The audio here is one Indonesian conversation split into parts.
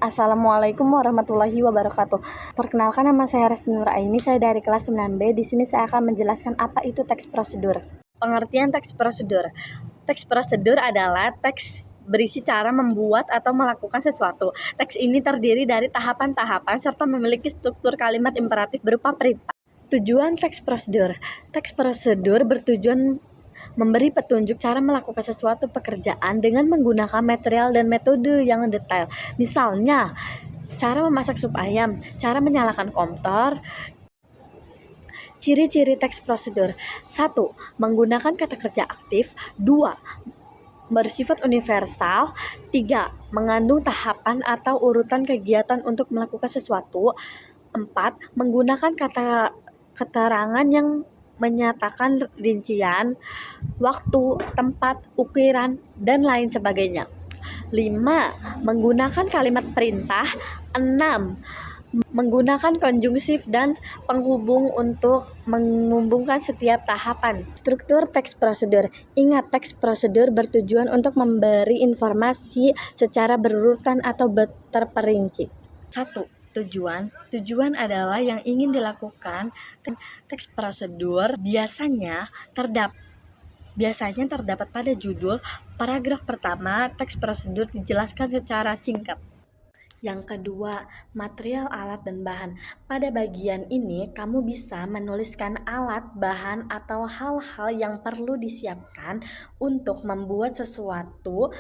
Assalamualaikum warahmatullahi wabarakatuh. Perkenalkan, nama saya Resti Nuraini, saya dari kelas 9B. Di sini saya akan menjelaskan apa itu teks prosedur. Pengertian teks prosedur. Teks prosedur adalah teks berisi cara membuat atau melakukan sesuatu. Teks ini terdiri dari tahapan-tahapan serta memiliki struktur kalimat imperatif berupa perintah. Tujuan teks prosedur. Teks prosedur bertujuan memberi petunjuk cara melakukan sesuatu pekerjaan dengan menggunakan material dan metode yang detail. Misalnya, cara memasak sup ayam, cara menyalakan kompor. Ciri-ciri teks prosedur. 1. Menggunakan kata kerja aktif. 2. Bersifat universal. 3. Mengandung tahapan atau urutan kegiatan untuk melakukan sesuatu. 4. Menggunakan kata keterangan yang menyatakan rincian, waktu, tempat, ukiran, dan lain sebagainya. 5. Menggunakan kalimat perintah. 6. Menggunakan konjungsif dan penghubung untuk menghubungkan setiap tahapan. Struktur teks prosedur. Ingat, teks prosedur bertujuan untuk memberi informasi secara berurutan atau terperinci. 1. Tujuan. Tujuan adalah yang ingin dilakukan. Teks prosedur biasanya terdapat pada judul. Paragraf pertama, teks prosedur dijelaskan secara singkat. Yang kedua, material, alat, dan bahan. Pada bagian ini, kamu bisa menuliskan alat, bahan, atau hal-hal yang perlu disiapkan untuk membuat sesuatu.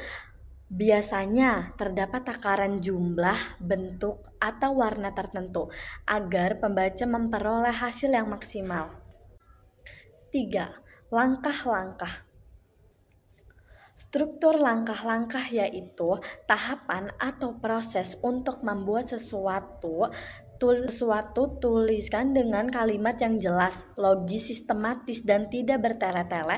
Biasanya terdapat takaran jumlah, bentuk, atau warna tertentu agar pembaca memperoleh hasil yang maksimal. 3. Langkah-langkah. Struktur langkah-langkah yaitu tahapan atau proses untuk membuat sesuatu. Tuliskan dengan kalimat yang jelas, logis, sistematis, dan tidak bertele-tele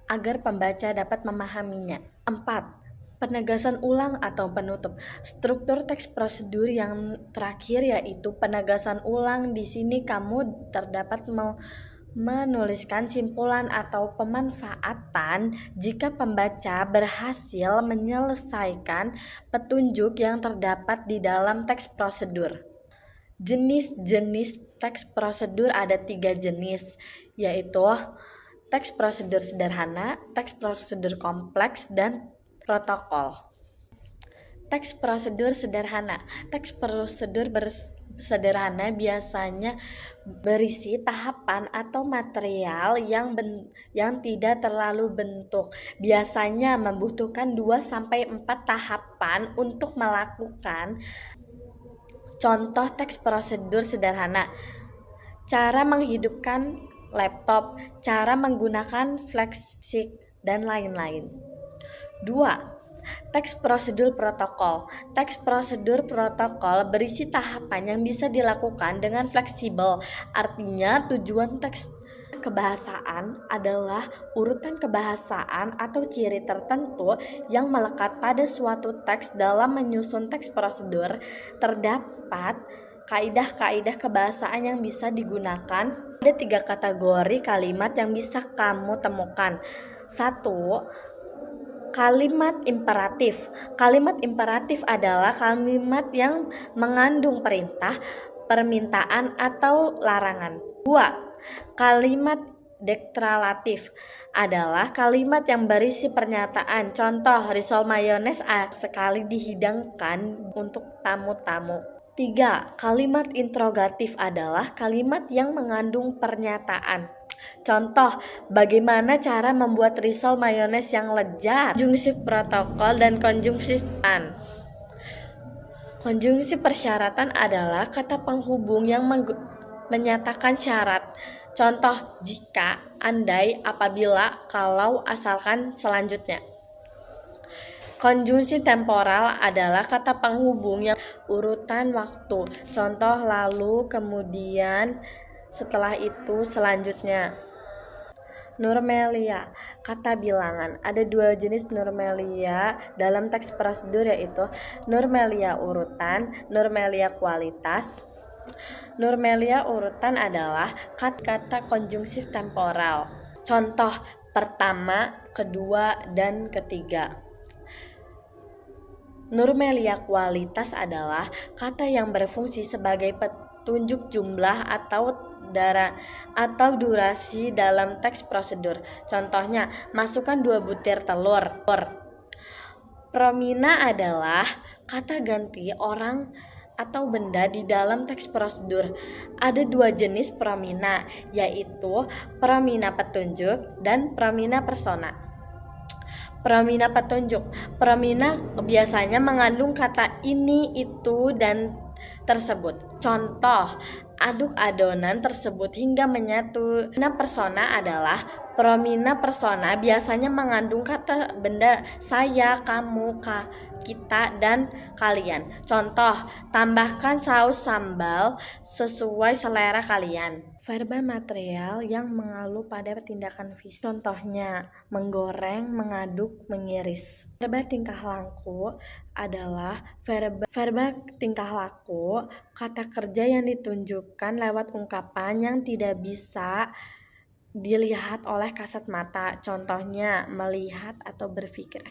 agar pembaca dapat memahaminya. 4. Penegasan ulang atau penutup. Struktur teks prosedur yang terakhir yaitu penegasan ulang. Di sini kamu terdapat menuliskan simpulan atau pemanfaatan jika pembaca berhasil menyelesaikan petunjuk yang terdapat di dalam teks prosedur. Jenis-jenis teks prosedur ada 3 jenis, yaitu teks prosedur sederhana, teks prosedur kompleks, dan protokol. Teks prosedur sederhana. Teks prosedur sederhana biasanya berisi tahapan atau material yang tidak terlalu bentuk. Biasanya membutuhkan 2-4 tahapan untuk melakukan. Contoh teks prosedur sederhana: cara menghidupkan laptop, cara menggunakan flashdisk, dan lain-lain. 2. Teks prosedur protokol. Teks prosedur protokol berisi tahapan yang bisa dilakukan dengan fleksibel. Artinya, tujuan teks kebahasaan adalah urutan kebahasaan atau ciri tertentu yang melekat pada suatu teks. Dalam menyusun teks prosedur, terdapat kaidah-kaidah kebahasaan yang bisa digunakan. Ada 3 kategori kalimat yang bisa kamu temukan. 1. Kalimat imperatif. Kalimat imperatif adalah kalimat yang mengandung perintah, permintaan, atau larangan. 2. Kalimat deklaratif adalah kalimat yang berisi pernyataan. Contoh, risol mayones sekali dihidangkan untuk tamu-tamu. 3. Kalimat interrogatif adalah kalimat yang mengandung pernyataan. Contoh, bagaimana cara membuat risol mayones yang lezat? Konjungsi protokol dan konjungsi an. Konjungsi persyaratan adalah kata penghubung yang menyatakan syarat. Contoh, jika, andai, apabila, kalau, asalkan, selanjutnya. Konjungsi temporal adalah kata penghubung yang urutan waktu. Contoh, lalu, kemudian, setelah itu, selanjutnya. Nurmelia, kata bilangan. Ada 2 jenis nurmelia dalam teks prosedur, yaitu nurmelia urutan, nurmelia kualitas. Nurmelia urutan adalah kata-kata konjungsif temporal. Contoh, pertama, kedua, dan ketiga. Nurmelia kualitas adalah kata yang berfungsi sebagai petunjuk jumlah atau durasi dalam teks prosedur. Contohnya, masukkan 2 butir telur. Promina adalah kata ganti orang atau benda di dalam teks prosedur. Ada 2 jenis promina, yaitu promina petunjuk dan promina persona. Promina petunjuk. Promina biasanya mengandung kata ini, itu, dan tersebut. Contoh, aduk adonan tersebut hingga menyatu. Promina persona adalah promina persona biasanya mengandung kata benda saya, kamu, kita, dan kalian. Contoh, tambahkan saus sambal sesuai selera kalian. Verba material yang mengalu pada tindakan fisik. Contohnya, menggoreng, mengaduk, mengiris. Verba tingkah laku adalah verba tingkah laku, kata kerja yang ditunjukkan lewat ungkapan yang tidak bisa dilihat oleh kasat mata. Contohnya, melihat atau berpikir.